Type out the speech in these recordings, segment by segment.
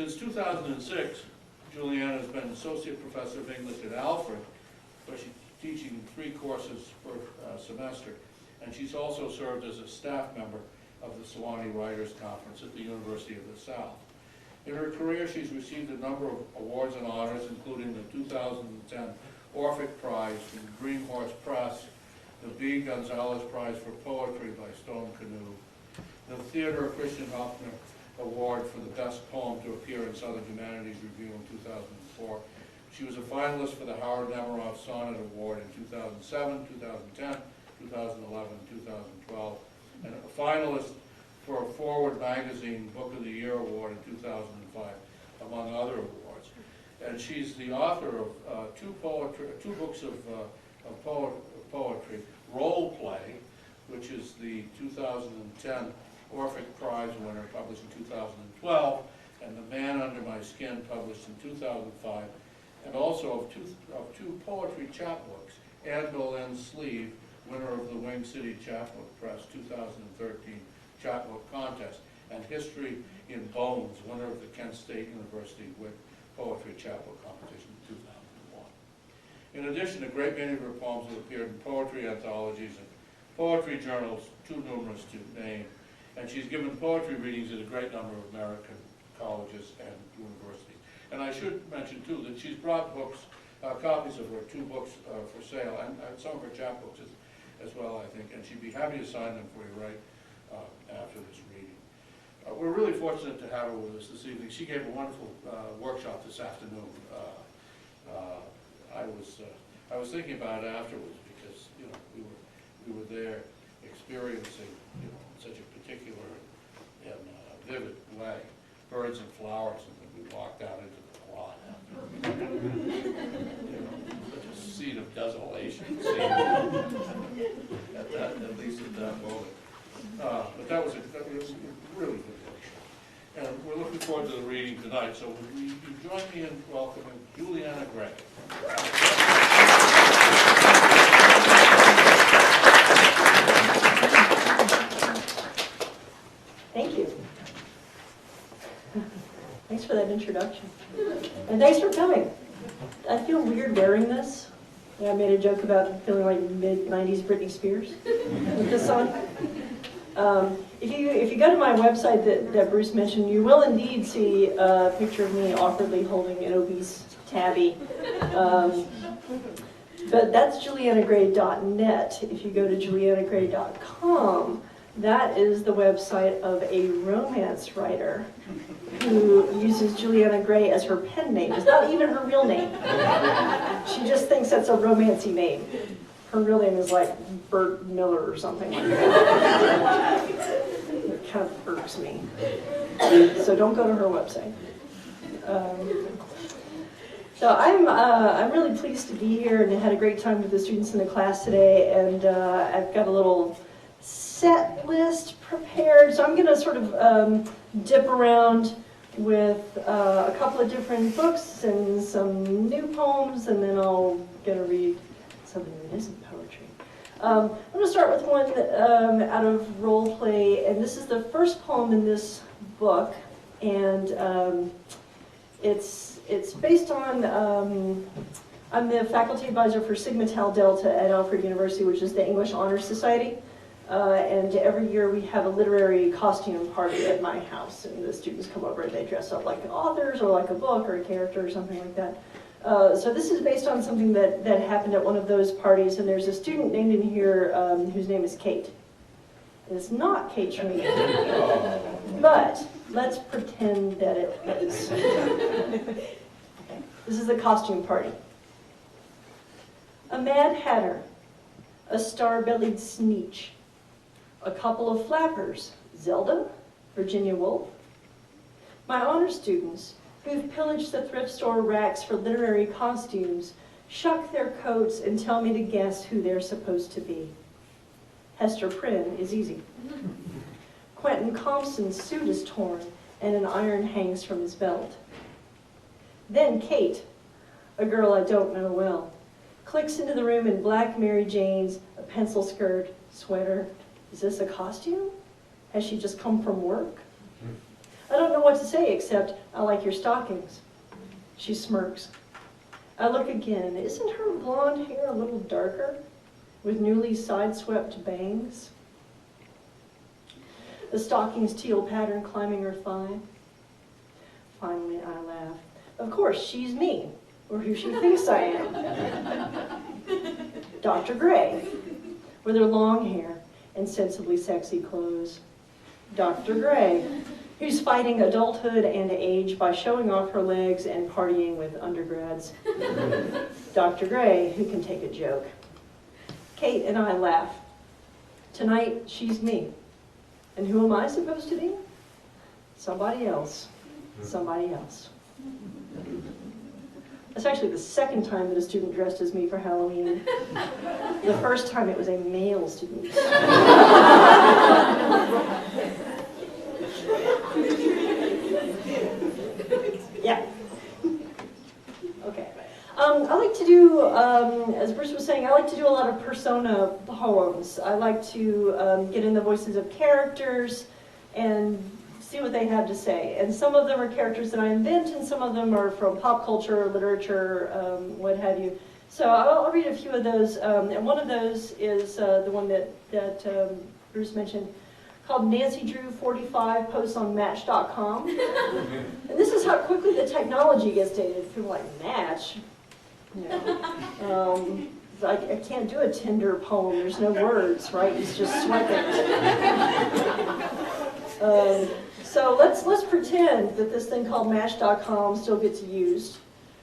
Since 2006, Juliana has been Associate Professor of English at Alfred, where she's teaching 3 courses per semester. And she's also served as a staff member of the Sewanee Writers Conference at the University of the South. In her career, she's received a number of awards and honors, including the 2010 Orphic Prize from Green Horse Press, the B. Gonzalez Prize for Poetry by Stone Canoe, the Theodore Christian Hoffner Award for the Best Poem to appear in Southern Humanities Review in 2004. She was a finalist for the Howard Nemeroff Sonnet Award in 2007, 2010, 2011, 2012, and a finalist for a Forward Magazine Book of the Year Award in 2005, among other awards. And she's the author of 2 books of poetry, Role Play, which is the 2010 Orphic Prize winner, published in 2012, and The Man Under My Skin, published in 2005, and also of two poetry chapbooks, Anne Boleyn's Sleeve, winner of the Wing City Chapbook Press 2013 chapbook contest, and History in Bones, winner of the Kent State University Wick Poetry Chapbook competition in 2001. In addition, a great many of her poems have appeared in poetry anthologies and poetry journals, too numerous to name, and she's given poetry readings at a great number of American colleges and universities. And I should mention, too, that she's brought books, copies of her 2 books for sale, and some of her chapbooks as well, I think, and she'd be happy to sign them for you right after this reading. We're really fortunate to have her with us this evening. She gave a wonderful workshop this afternoon. I was thinking about it afterwards because we were there experiencing such a particular and vivid way, birds and flowers, and then we walked out into the quad after. Such a scene of desolation, at least at that moment. But that was a really good workshop. And we're looking forward to the reading tonight, so would you join me in welcoming Juliana Gray. Thank you. Thanks for that introduction. And thanks for coming. I feel weird wearing this. I made a joke about feeling like mid-90s Britney Spears with this on. If you go to my website that Bruce mentioned, you will indeed see a picture of me awkwardly holding an obese tabby. But that's julianagray.net. If you go to julianagray.com, that is the website of a romance writer who uses Juliana Gray as her pen name. It's not even her real name. She just thinks that's a romancy name. Her real name is like Bert Miller or something like that. It kind of irks me. So don't go to her website. So I'm really pleased to be here and had a great time with the students in the class today, and I've got a little set list prepared. So I'm going to sort of dip around with a couple of different books and some new poems, and then I'll get to read something that isn't poetry. I'm going to start with one out of Role Play, and this is the first poem in this book, and it's based on, I'm the faculty advisor for Sigma Tau Delta at Alfred University, which is the English Honor Society. And every year we have a literary costume party at my house, and the students come over and they dress up like authors or like a book or a character or something like that. So this is based on something that happened at one of those parties, and there's a student named in here whose name is Kate. It's not Kate Schmidt, but let's pretend that it is. Okay. This is a costume party. A Mad Hatter, a star-bellied Sneetch, a couple of flappers, Zelda, Virginia Woolf, my honor students who've pillaged the thrift store racks for literary costumes, shuck their coats and tell me to guess who they're supposed to be. Hester Prynne is easy. Quentin Compson's suit is torn and an iron hangs from his belt. Then Kate, a girl I don't know well, clicks into the room in black Mary Janes, a pencil skirt, sweater. Is this a costume? Has she just come from work? I don't know what to say except, I like your stockings. She smirks. I look again. Isn't her blonde hair a little darker, with newly side-swept bangs? The stocking's teal pattern climbing her thigh. Finally, I laugh. Of course, she's me, or who she thinks I am. Dr. Gray, with her long hair and sensibly sexy clothes. Dr. Gray, who's fighting adulthood and age by showing off her legs and partying with undergrads. Dr. Gray, who can take a joke. Kate and I laugh. Tonight, she's me. And who am I supposed to be? Somebody else. Somebody else. That's actually the second time that a student dressed as me for Halloween. The first time it was a male student. Yeah. Okay. I like to do, as Bruce was saying, I like to do a lot of persona poems. I like to get in the voices of characters and see what they have to say. And some of them are characters that I invent, and some of them are from pop culture, literature, what have you. So I'll read a few of those. And one of those is the one that Bruce mentioned, called Nancy Drew 45 posts on Match.com. And this is how quickly the technology gets dated. People are like, Match? No. I can't do a Tinder poem. There's no words, right? It's just swiping. So let's pretend that this thing called Match.com still gets used,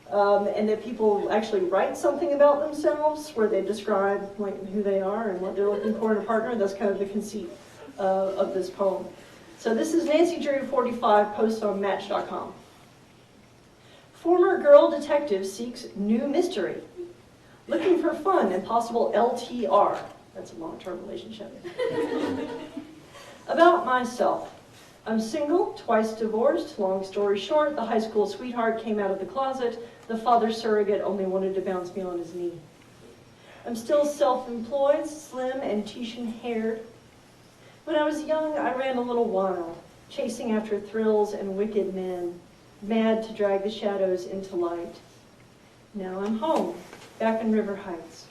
and that people actually write something about themselves where they describe like who they are and what they're looking for in a partner. That's kind of the conceit of this poem. So this is Nancy Drew 45 post on Match.com. Former girl detective seeks new mystery, looking for fun and possible LTR. That's a long-term relationship. About myself. I'm single, twice divorced. Long story short, the high school sweetheart came out of the closet. The father surrogate only wanted to bounce me on his knee. I'm still self-employed, slim and Titian-haired. When I was young, I ran a little wild, chasing after thrills and wicked men, mad to drag the shadows into light. Now I'm home, back in River Heights.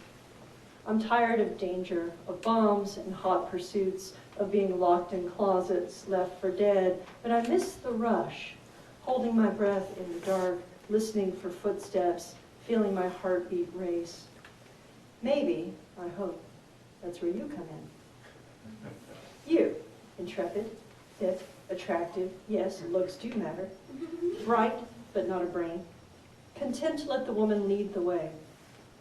I'm tired of danger, of bombs and hot pursuits, of being locked in closets, left for dead, but I miss the rush, holding my breath in the dark, listening for footsteps, feeling my heartbeat race. Maybe, I hope, that's where you come in. You, intrepid, fit, attractive, yes, looks do matter, bright, but not a brain, content to let the woman lead the way.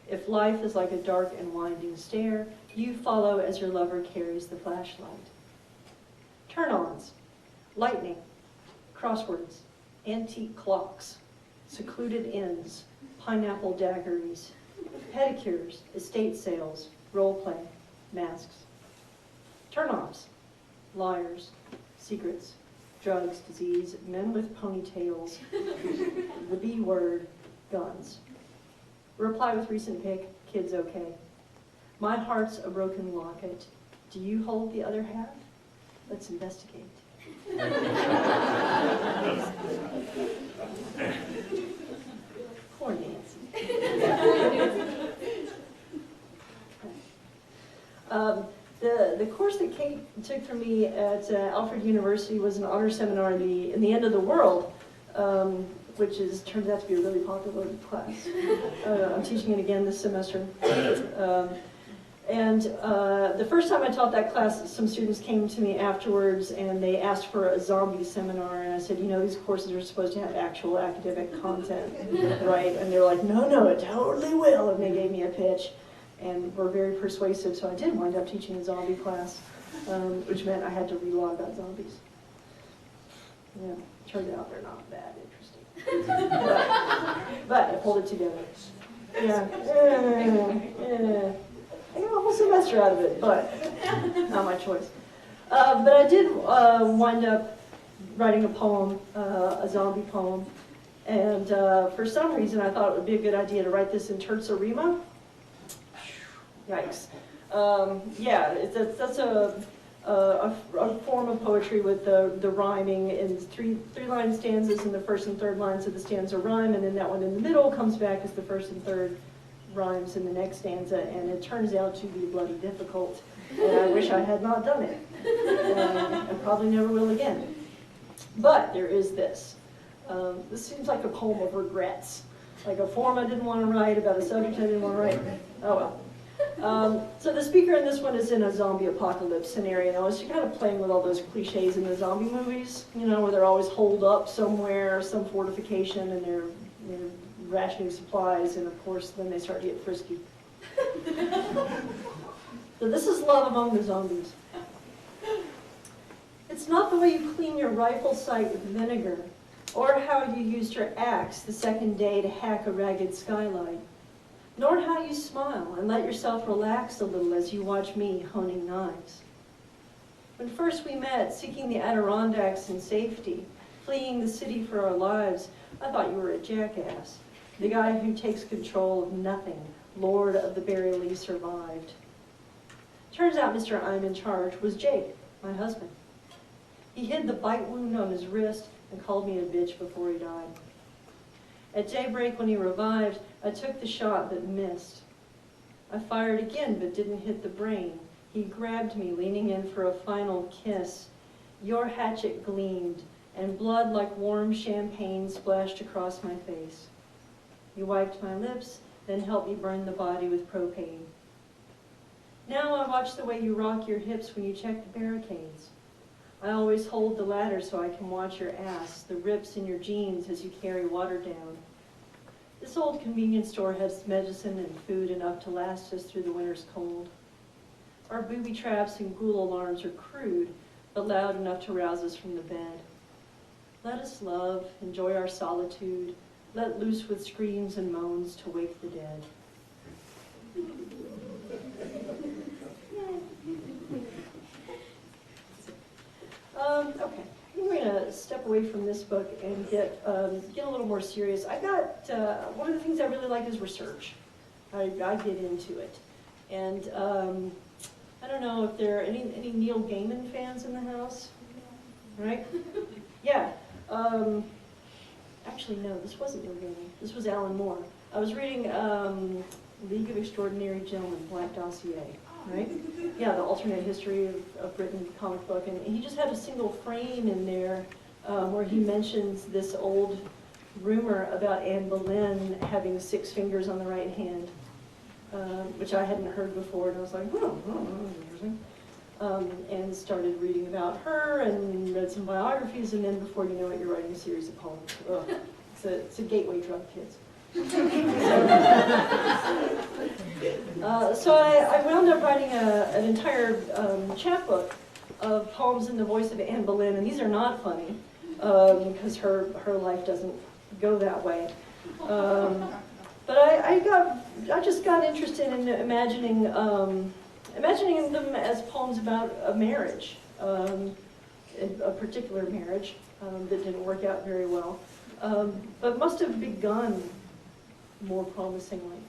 If life is like a dark and winding stair, you follow as your lover carries the flashlight. Turn-ons, lightning, crosswords, antique clocks, secluded inns, pineapple daiquiris, pedicures, estate sales, role play, masks. Turn-offs, liars, secrets, drugs, disease, men with ponytails, the B word, guns. Reply with recent pic, kids okay. My heart's a broken locket. Do you hold the other half? Let's investigate. Poor Nancy. The course that Kate took for me at Alfred University was an honor seminar in the end of the world, which turns out to be a really popular class. I'm teaching it again this semester. And the first time I taught that class, some students came to me afterwards and they asked for a zombie seminar, and I said, you know, these courses are supposed to have actual academic content, right? And they were like, no, it totally will, and they gave me a pitch, and were very persuasive, so I did wind up teaching a zombie class, which meant I had to read a lot about zombies. Yeah, turned out they're not that interesting. but I pulled it together. Yeah. I got a whole semester out of it, but not my choice. But I did wind up writing a poem, a zombie poem, and for some reason I thought it would be a good idea to write this in terza rima. Yikes. Yeah, that's a a form of poetry with the rhyming in three-line stanzas, and the first and third lines of the stanza rhyme, and then that one in the middle comes back as the first and third rhymes in the next stanza, and it turns out to be bloody difficult, and I wish I had not done it. And probably never will again. But there is this. This seems like a poem of regrets. Like a form I didn't want to write, about a subject I didn't want to write. Oh well. So the speaker in this one is in a zombie apocalypse scenario. She's kind of playing with all those cliches in the zombie movies, you know, where they're always holed up somewhere, some fortification, and they're rationing supplies, and of course then they start to get frisky. So this is love among the zombies. It's not the way you clean your rifle sight with vinegar, or how you used your axe the second day to hack a ragged skylight, nor how you smile and let yourself relax a little as you watch me honing knives. When first we met, seeking the Adirondacks in safety, fleeing the city for our lives, I thought you were a jackass, the guy who takes control of nothing, lord of the barely survived. Turns out Mr. I'm in charge was Jake, my husband. He hid the bite wound on his wrist and called me a bitch before he died. At daybreak when he revived, I took the shot but missed. I fired again but didn't hit the brain. He grabbed me, leaning in for a final kiss. Your hatchet gleamed, and blood like warm champagne splashed across my face. You wiped my lips, then helped me burn the body with propane. Now I watch the way you rock your hips when you check the barricades. I always hold the ladder so I can watch your ass, the rips in your jeans as you carry water down. This old convenience store has medicine and food enough to last us through the winter's cold. Our booby traps and ghoul alarms are crude, but loud enough to rouse us from the bed. Let us love, enjoy our solitude, let loose with screams and moans to wake the dead. Okay, I'm going to step away from this book and get a little more serious. I got, one of the things I really like is research. I get into it. And I don't know if there are any Neil Gaiman fans in the house, right? Yeah. Actually, no, this wasn't Neil Gaiman. This was Alan Moore. I was reading League of Extraordinary Gentlemen, Black Dossier, right? Yeah, the alternate history of Britain comic book. And he just had a single frame in there where he mentions this old rumor about Anne Boleyn having 6 fingers on the right hand, which I hadn't heard before. And I was like, interesting. And started reading about her and read some biographies, and then before you know it, you're writing a series of poems. Ugh. It's a gateway drug, kids. So I wound up writing an entire chapbook of poems in the voice of Anne Boleyn, and these are not funny because her life doesn't go that way. But I just got interested in imagining them as poems about a marriage, a particular marriage that didn't work out very well, but must have begun more promisingly,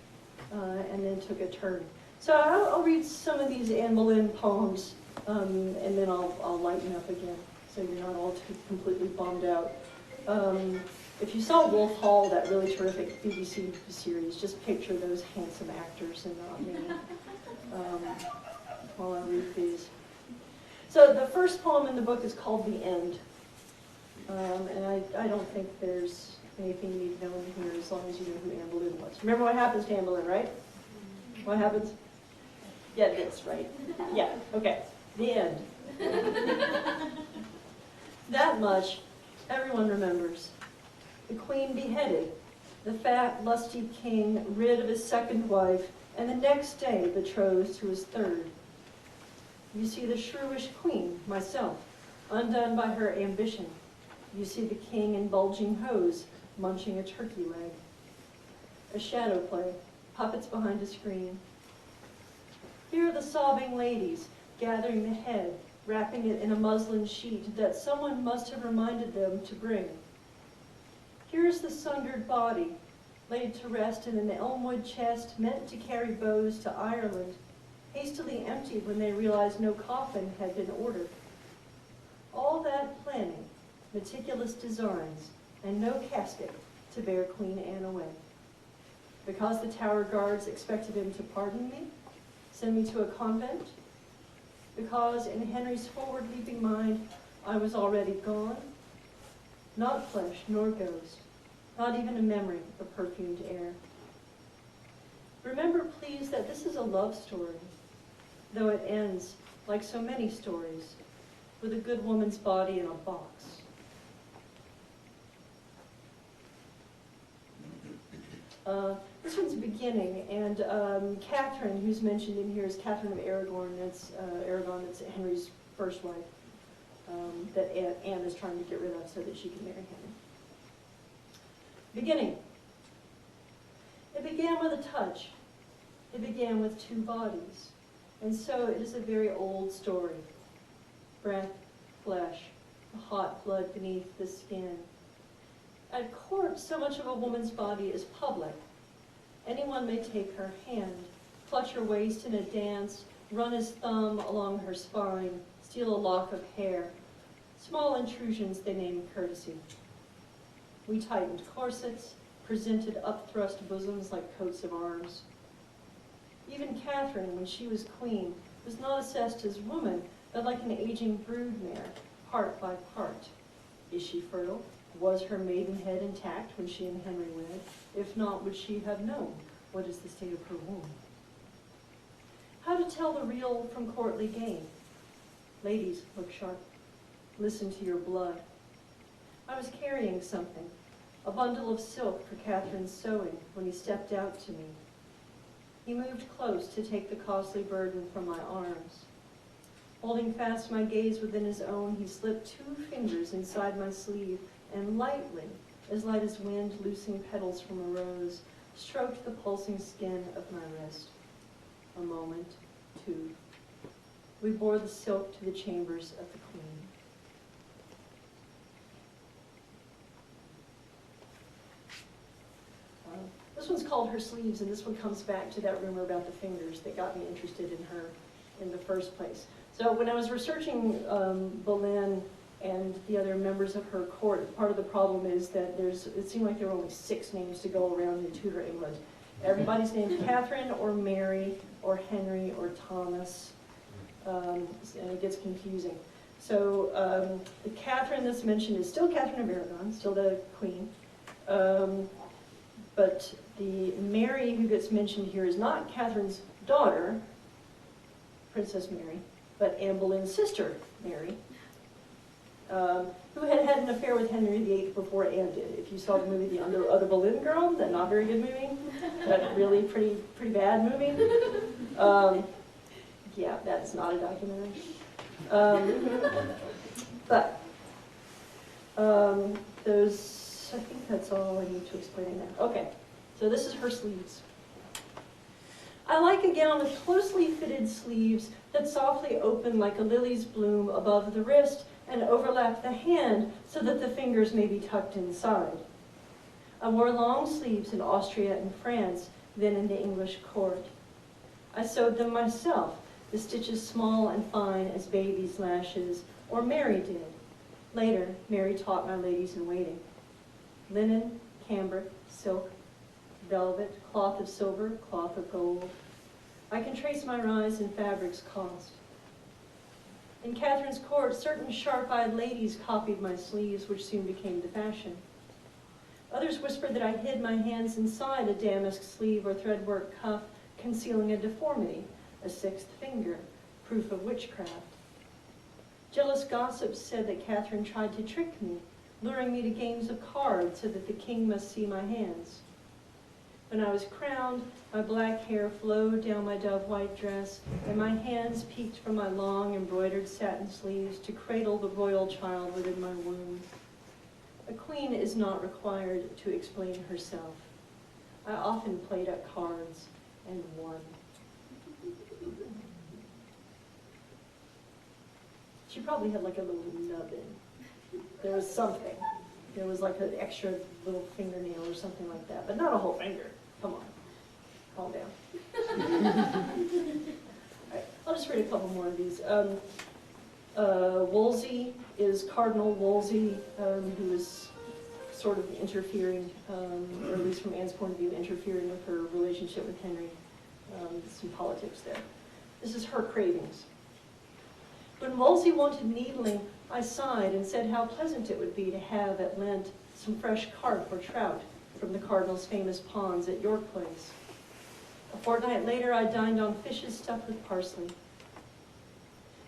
and then took a turn. So I'll read some of these Anne Boleyn poems, and then I'll lighten up again, so you're not all too completely bummed out. If you saw Wolf Hall, that really terrific BBC series, just picture those handsome actors and not me while I read these. So the first poem in the book is called The End. And I don't think there's anything you need to know in here as long as you know who Anne Boleyn was. Remember what happens to Anne Boleyn, right? What happens? Yeah, this, right? Yeah, okay. The end. That much everyone remembers. The queen beheaded, the fat, lusty king rid of his second wife, and the next day betrothed to his third. You see the shrewish queen, myself, undone by her ambition. You see the king in bulging hose, munching a turkey leg. A shadow play, puppets behind a screen. Here are the sobbing ladies, gathering the head, wrapping it in a muslin sheet that someone must have reminded them to bring. Here is the sundered body, laid to rest in an elmwood chest meant to carry bows to Ireland, hastily emptied when they realized no coffin had been ordered. All that planning, meticulous designs, and no casket to bear Queen Anne away. Because the Tower guards expected him to pardon me, send me to a convent, because in Henry's forward-leaping mind I was already gone, not flesh nor ghost, not even a memory of perfumed air. Remember, please, that this is a love story, though it ends, like so many stories, with a good woman's body in a box. This one's beginning, and Catherine, who's mentioned in here, is Catherine of Aragon. That's That's Henry's first wife, that Anne is trying to get rid of so that she can marry Henry. Beginning. It began with a touch. It began with two bodies. And so it is a very old story. Breath, flesh, the hot blood beneath the skin. At court, so much of a woman's body is public. Anyone may take her hand, clutch her waist in a dance, run his thumb along her spine, steal a lock of hair. Small intrusions they name courtesy. We tightened corsets, presented upthrust bosoms like coats of arms. Even Catherine, when she was queen, was not assessed as woman, but like an aging broodmare, part by part. Is she fertile? Was her maidenhead intact when she and Henry wed? If not, would she have known? What is the state of her womb? How to tell the real from courtly game? Ladies, look sharp. Listen to your blood. I was carrying something, a bundle of silk for Catherine's sewing, when he stepped out to me. He moved close to take the costly burden from my arms. Holding fast my gaze within his own, he slipped 2 fingers inside my sleeve and lightly, as light as wind loosing petals from a rose, stroked the pulsing skin of my wrist. A moment, 2. We bore the silk to the chambers of the queen. This one's called Her Sleeves, and this one comes back to that rumor about the fingers that got me interested in her in the first place. So when I was researching Boleyn and the other members of her court, part of the problem is that it seemed like there were only 6 names to go around in Tudor England. Everybody's named Catherine or Mary or Henry or Thomas, and it gets confusing. So the Catherine that's mentioned is still Catherine of Aragon, still the queen. But the Mary who gets mentioned here is not Catherine's daughter, Princess Mary, but Anne Boleyn's sister, Mary, who had had an affair with Henry VIII before Anne did. If you saw the movie The Other Boleyn Girl, that not very good movie, that really pretty bad movie. Yeah, that's not a documentary. But I think that's all I need to explain now. Okay, so this is Her Sleeves. I like a gown with closely fitted sleeves that softly open like a lily's bloom above the wrist and overlap the hand so that the fingers may be tucked inside. I wore long sleeves in Austria and France, then in the English court. I sewed them myself, the stitches small and fine as baby's lashes, or Mary did. Later, Mary taught my ladies in waiting. Linen, cambric, silk, velvet, cloth of silver, cloth of gold. I can trace my rise in fabric's cost. In Catherine's court, certain sharp-eyed ladies copied my sleeves, which soon became the fashion. Others whispered that I hid my hands inside a damask sleeve or threadwork cuff, concealing a deformity, a 6th finger, proof of witchcraft. Jealous gossips said that Catherine tried to trick me, luring me to games of cards so that the king must see my hands. When I was crowned, my black hair flowed down my dove-white dress, and my hands peeked from my long embroidered satin sleeves to cradle the royal child within my womb. A queen is not required to explain herself. I often played at cards and won. She probably had like a little nubbin. There was something. There was like an extra little fingernail or something like that, but not a whole finger. Come on, calm down. I'll just read a couple more of these. Wolsey is Cardinal Wolsey, who is sort of interfering, or at least from Anne's point of view, interfering with her relationship with Henry. Some politics there. This is her cravings. When Wolsey wanted needling, I sighed and said how pleasant it would be to have at Lent some fresh carp or trout from the Cardinal's famous ponds at York Place. A fortnight later, I dined on fishes stuffed with parsley.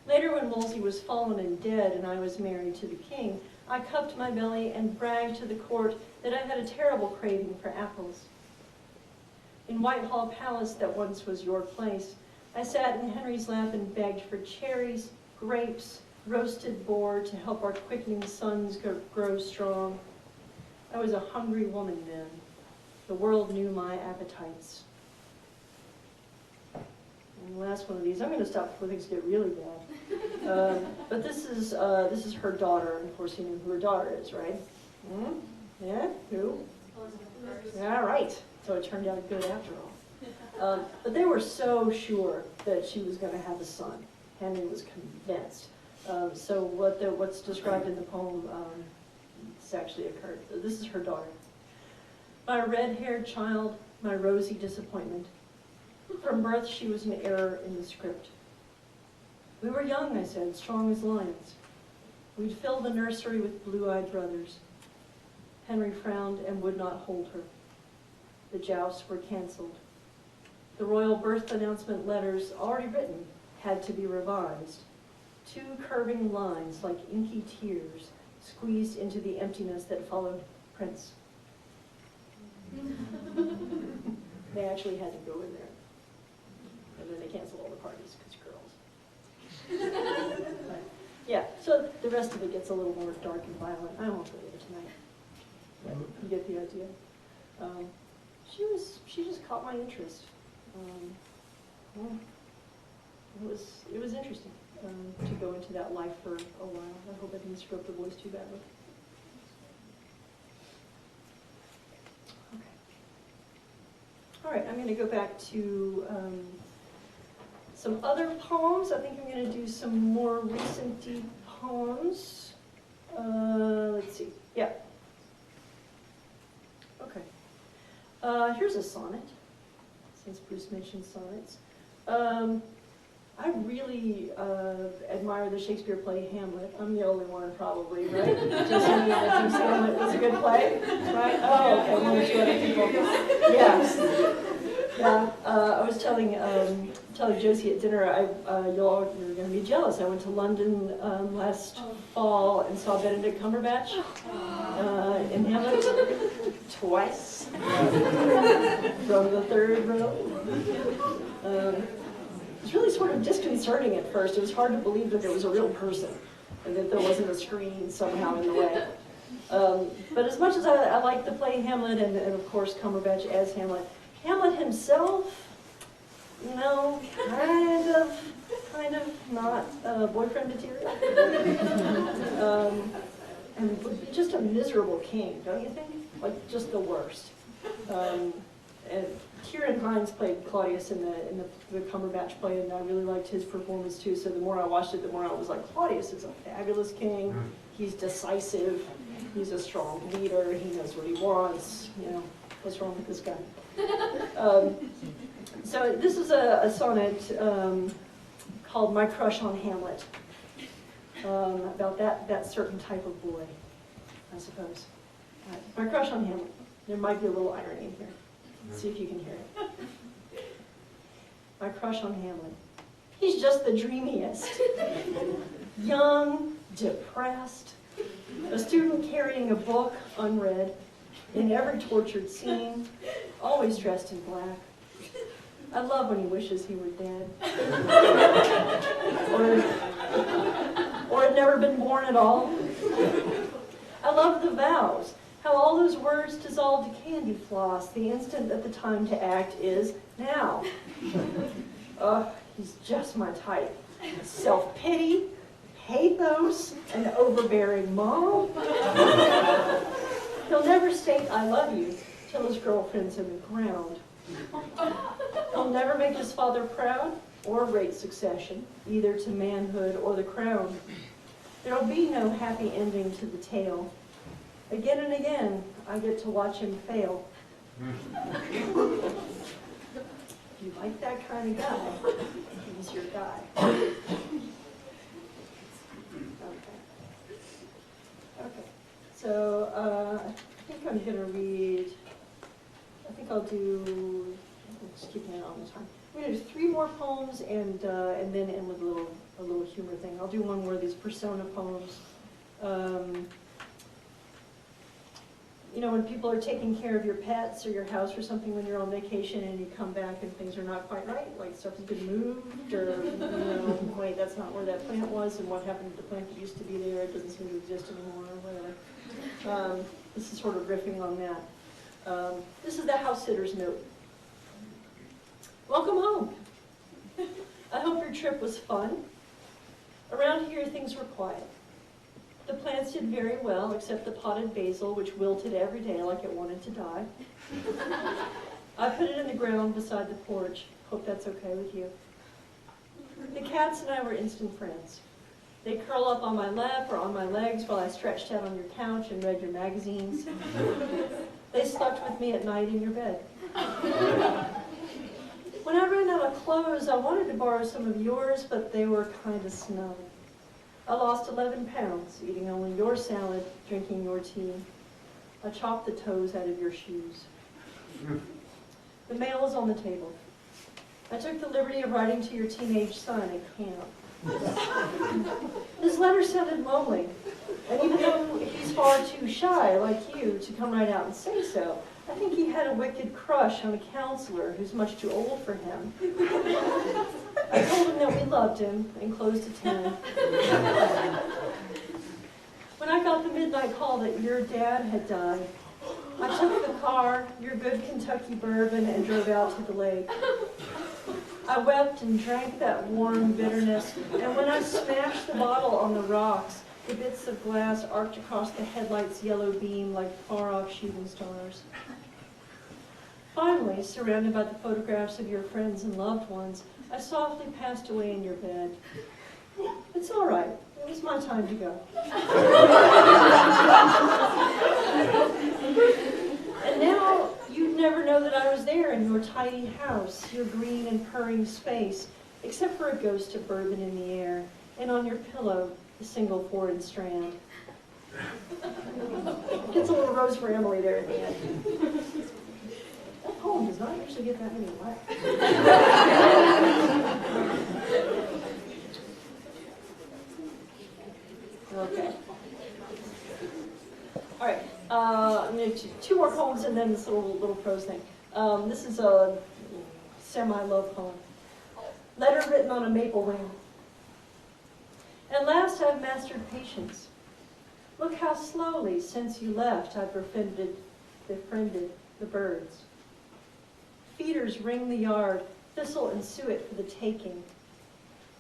Later, when Wolsey was fallen and dead and I was married to the king, I cupped my belly and bragged to the court that I had a terrible craving for apples. In Whitehall Palace, that once was York Place, I sat in Henry's lap and begged for cherries, grapes, roasted boar to help our quickening sons grow strong. I was a hungry woman then. The world knew my appetites. And the last one of these, I'm going to stop before things get really bad. But this is her daughter, and of course you know who her daughter is, right? Hmm? Yeah? Who? Yeah, right. So it turned out good after all. But they were so sure that she was going to have a son. Henry was convinced. So what's described in the poem this actually occurred. So this is her daughter. My red-haired child, my rosy disappointment. From birth she was an error in the script. We were young, I said, strong as lions. We'd fill the nursery with blue-eyed brothers. Henry frowned and would not hold her. The jousts were canceled. The royal birth announcement letters, already written, had to be revised. 2 curving lines, like inky tears, squeezed into the emptiness that followed Prince. They actually had to go in there. And then they canceled all the parties because girls. But, yeah, so the rest of it gets a little more dark and violent. I won't read it tonight. But you get the idea. She just caught my interest. Well, it was interesting to go into that life for a while. I hope I didn't screw up the voice too badly. Okay. All right, I'm going to go back to some other poems. I think I'm going to do some more recent deep poems. Let's see. Yeah. Okay. Here's a sonnet, since Bruce mentioned sonnets. I really admire the Shakespeare play Hamlet. I'm the only one, probably, right? Just me that thinks Hamlet was a good play, right? Oh, okay, one or two other people. Yes. Yeah, I was telling Josie at dinner, you're going to be jealous. I went to London last fall and saw Benedict Cumberbatch in Hamlet twice from the 3rd row. It was really sort of disconcerting at first. It was hard to believe that there was a real person and that there wasn't a screen somehow in the way. But as much as I like the play Hamlet and of course Cumberbatch as Hamlet, Hamlet himself, you know, kind of not boyfriend material. And would be just a miserable king, don't you think? Like just the worst. And Kieran Hines played Claudius in the Cumberbatch play, and I really liked his performance too. So the more I watched it, the more I was like, Claudius is a fabulous king. He's decisive. He's a strong leader. He knows what he wants. You know, what's wrong with this guy? So this is a sonnet called "My Crush on Hamlet," about that certain type of boy, I suppose. My crush on Hamlet. There might be a little irony in here. Let's see if you can hear it. My crush on Hamlet. He's just the dreamiest. Young, depressed, a student carrying a book unread, in every tortured scene, always dressed in black. I love when he wishes he were dead. or had never been born at all. I love the vows. How all those words dissolve to candy floss the instant that the time to act is now. He's just my type. Self-pity, pathos, an overbearing mom. He'll never state I love you till his girlfriend's in the ground. He'll never make his father proud or great succession, either to manhood or the crown. There'll be no happy ending to the tale. Again and again, I get to watch him fail. If you like that kind of guy, he's your guy. Okay. So I think I'm going to read, I think I'll do, I'm just keeping it on the time. I'm going to do 3 more poems and then end with a little humor thing. I'll do one more of these persona poems. You know, when people are taking care of your pets or your house or something when you're on vacation and you come back and things are not quite right, like stuff has been moved or, you know, wait, that's not where that plant was, and what happened to the plant that used to be there, it doesn't seem to exist anymore, or whatever. This is sort of riffing on that. This is the house sitter's note. Welcome home. I hope your trip was fun. Around here, things were quiet. The plants did very well, except the potted basil, which wilted every day like it wanted to die. I put it in the ground beside the porch. Hope that's okay with you. The cats and I were instant friends. They'd curl up on my lap or on my legs while I stretched out on your couch and read your magazines. They slept with me at night in your bed. When I ran out of clothes, I wanted to borrow some of yours, but they were kind of snug. I lost 11 pounds, eating only your salad, drinking your tea. I chopped the toes out of your shoes. The mail is on the table. I took the liberty of writing to your teenage son at camp. His letter sounded lonely, and even though he's far too shy, like you, to come right out and say so, I think he had a wicked crush on a counselor who's much too old for him. I told him that we loved him and closed at 10. When I got the midnight call that your dad had died, I took the car, your good Kentucky bourbon, and drove out to the lake. I wept and drank that warm bitterness, and when I smashed the bottle on the rocks, the bits of glass arced across the headlight's yellow beam like far-off shooting stars. Finally, surrounded by the photographs of your friends and loved ones, I softly passed away in your bed. It's all right. It was my time to go. And now you'd never know that I was there in your tiny house, your green and purring space, except for a ghost of bourbon in the air, and on your pillow, the single foreign strand. Gets a little rose for Emily there at the end. That poem does not usually get that many laughs. Okay. All right. I'm going to do 2 more poems and then this little prose thing. This is a semi-love poem. Letter written on a maple wing. At last I've mastered patience. Look how slowly, since you left, I've befriended the birds. Feeders ring the yard, thistle and suet for the taking.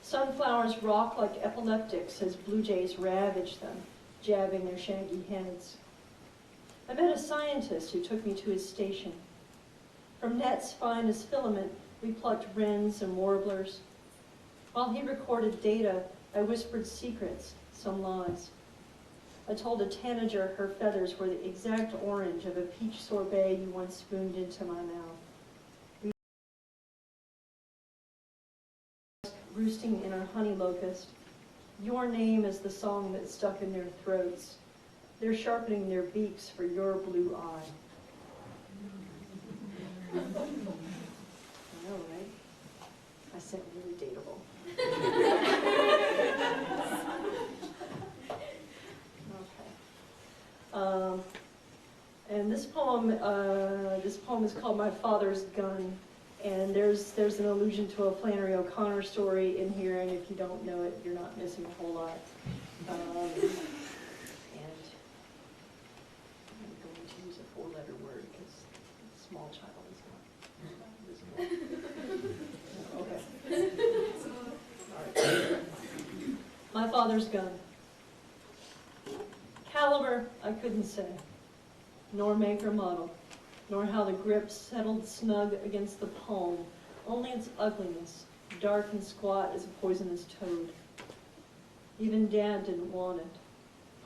Sunflowers rock like epileptics as blue jays ravage them, jabbing their shaggy heads. I met a scientist who took me to his station. From nets fine as filament, we plucked wrens and warblers. While he recorded data, I whispered secrets, some lies. I told a tanager her feathers were the exact orange of a peach sorbet you once spooned into my mouth. Roosting in our honey locust. Your name is the song that stuck in their throats. They're sharpening their beaks for your blue eye. I know, right? I said really dateable. Okay. And this poem is called My Father's Gun. And there's an allusion to a Flannery O'Connor story in here, and if you don't know it, you're not missing a whole lot. And I'm going to use a 4-letter word because small child is not visible. Okay. All right. My Father's Gun. Caliber, I couldn't say, nor make or model, nor how the grip settled snug against the palm, only its ugliness, dark and squat as a poisonous toad. Even Dad didn't want it.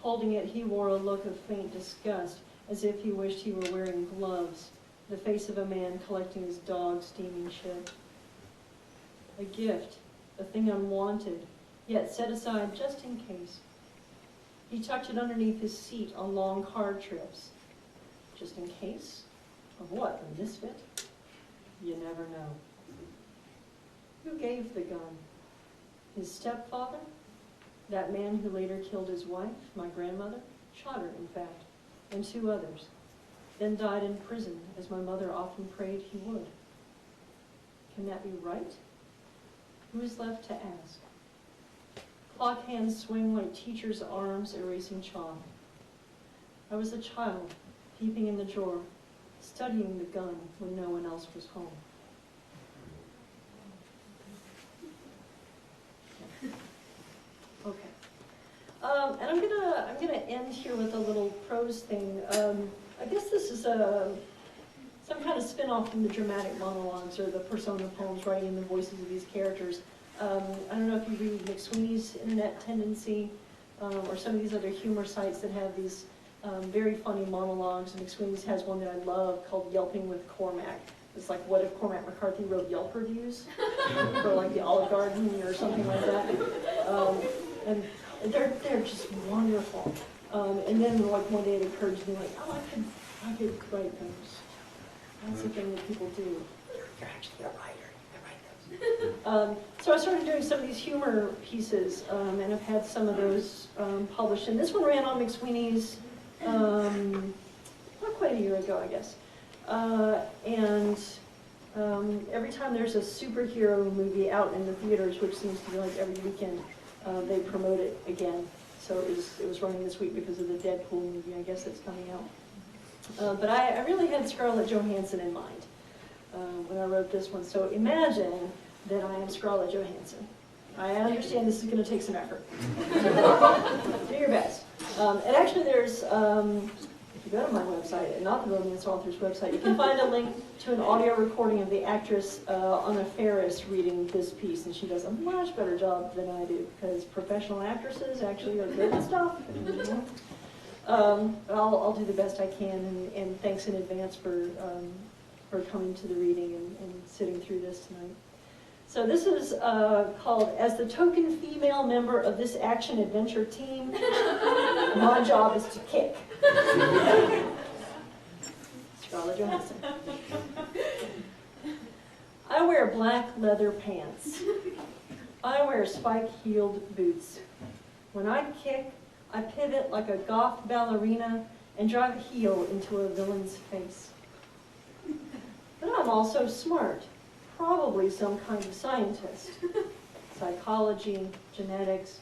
Holding it, he wore a look of faint disgust, as if he wished he were wearing gloves, the face of a man collecting his dog's steaming shit. A gift, a thing unwanted, yet set aside just in case. He tucked it underneath his seat on long car trips. Just in case? Of what, a misfit? You never know. Who gave the gun? His stepfather? That man who later killed his wife, my grandmother? Shot her, in fact, and 2 others. Then died in prison, as my mother often prayed he would. Can that be right? Who is left to ask? Clock hands swing like teachers' arms erasing chalk. I was a child, peeping in the drawer, studying the gun when no one else was home. Okay. And I'm gonna end here with a little prose thing. I guess this is some kind of spin-off from the dramatic monologues or the persona poems, writing in the voices of these characters. I don't know if you read McSweeney's Internet Tendency or some of these other humor sites that have these very funny monologues. And McSweeney's has one that I love called Yelping with Cormac. It's like, what if Cormac McCarthy wrote Yelp reviews for like the Olive Garden or something like that? And they're just wonderful. And then like one day it occurred to me, like, oh, I could write those. That's the thing that people do. You're actually a writer. So I started doing some of these humor pieces, and I've had some of those published. And this one ran on McSweeney's not quite a year ago, I guess. Every time there's a superhero movie out in the theaters, which seems to be like every weekend, they promote it again. So it was running this week because of the Deadpool movie, I guess, that's coming out. But I really had Scarlett Johansson in mind when I wrote this one. So imagine that I am Scarlett Johansson. I understand this is going to take some effort. Do your best. And actually there's, if you go to my website, and not the Romance Author's website, you can find a link to an audio recording of the actress Anna Faris reading this piece, and she does a much better job than I do, because professional actresses actually are good at stuff. I'll do the best I can, and thanks in advance for coming to the reading and sitting through this tonight. So this is called, As the Token Female Member of This Action Adventure Team, My Job is to Kick. Scarlett Johansson. I wear black leather pants. I wear spike-heeled boots. When I kick, I pivot like a goth ballerina and drive a heel into a villain's face. But I'm also smart. Probably some kind of scientist. Psychology, genetics.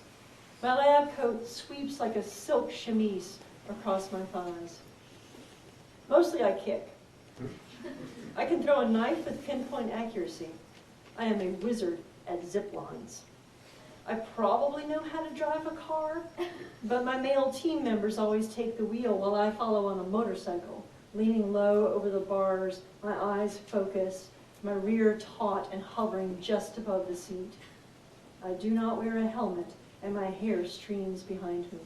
My lab coat sweeps like a silk chemise across my thighs. Mostly I kick. I can throw a knife with pinpoint accuracy. I am a wizard at zip lines. I probably know how to drive a car, but my male team members always take the wheel while I follow on a motorcycle, leaning low over the bars, my eyes focused, my rear taut and hovering just above the seat. I do not wear a helmet, and my hair streams behind me.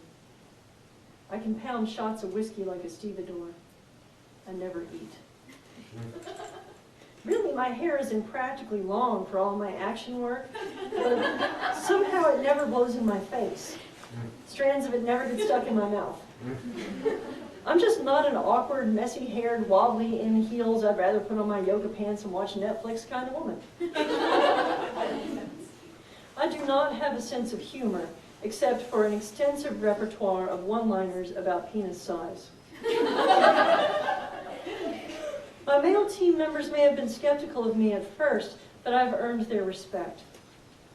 I can pound shots of whiskey like a stevedore. I never eat. Really, my hair is impractically long for all my action work, but somehow it never blows in my face. Strands of it never get stuck in my mouth. I'm just not an awkward, messy-haired, wobbly in heels, I'd rather put on my yoga pants and watch Netflix kind of woman. I do not have a sense of humor, except for an extensive repertoire of one-liners about penis size. My male team members may have been skeptical of me at first, but I've earned their respect.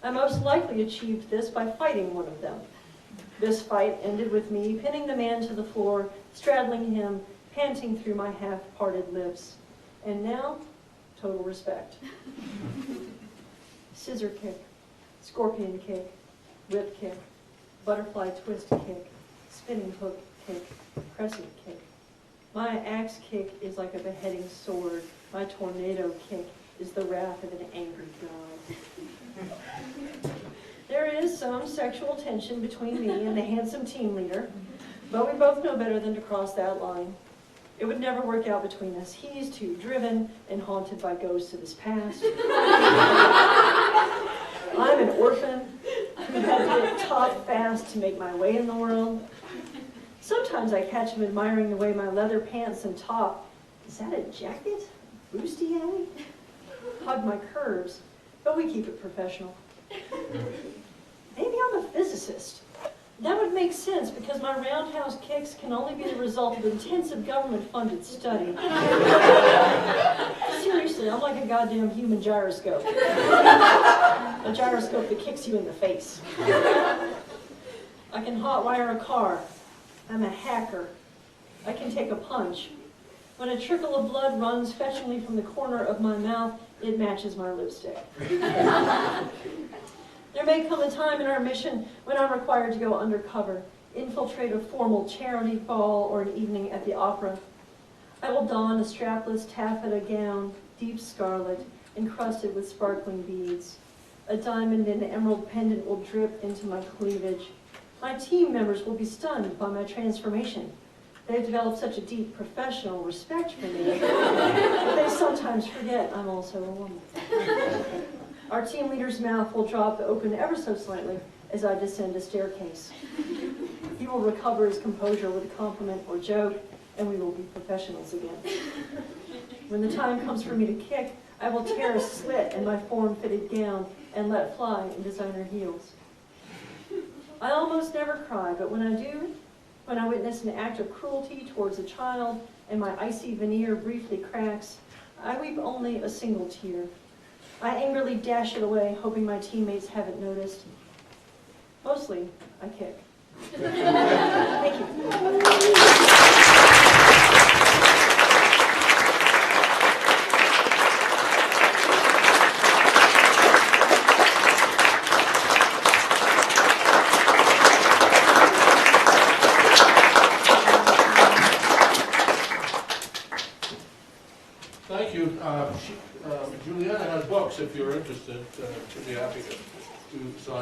I most likely achieved this by fighting one of them. This fight ended with me pinning the man to the floor, straddling him, panting through my half-parted lips. And now, total respect. Scissor kick, scorpion kick, whip kick, butterfly twist kick, spinning hook kick, crescent kick. My axe kick is like a beheading sword. My tornado kick is the wrath of an angry god. There is some sexual tension between me and the handsome team leader, but we both know better than to cross that line. It would never work out between us. He's too driven and haunted by ghosts of his past. I'm an orphan who had to get tough fast to make my way in the world. Sometimes I catch him admiring the way my leather pants and top, is that a jacket? Bustier? Hug my curves, but we keep it professional. Maybe I'm a physicist. That would make sense because my roundhouse kicks can only be the result of intensive government-funded study. Seriously, I'm like a goddamn human gyroscope. A gyroscope that kicks you in the face. I can hotwire a car. I'm a hacker. I can take a punch. When a trickle of blood runs fetchingly from the corner of my mouth, it matches my lipstick. There may come a time in our mission when I'm required to go undercover, infiltrate a formal charity ball or an evening at the opera. I will don a strapless taffeta gown, deep scarlet, encrusted with sparkling beads. A diamond and emerald pendant will drip into my cleavage. My team members will be stunned by my transformation. They've developed such a deep professional respect for me that they sometimes forget I'm also a woman. Our team leader's mouth will drop open ever so slightly as I descend a staircase. He will recover his composure with a compliment or joke, and we will be professionals again. When the time comes for me to kick, I will tear a slit in my form-fitted gown and let fly in designer heels. I almost never cry, but when I do, when I witness an act of cruelty towards a child and my icy veneer briefly cracks, I weep only a single tear. I angrily dash it away, hoping my teammates haven't noticed. Mostly, I kick. Thank you. Thank you. Juliana has books if you're interested. She'd be happy to sign.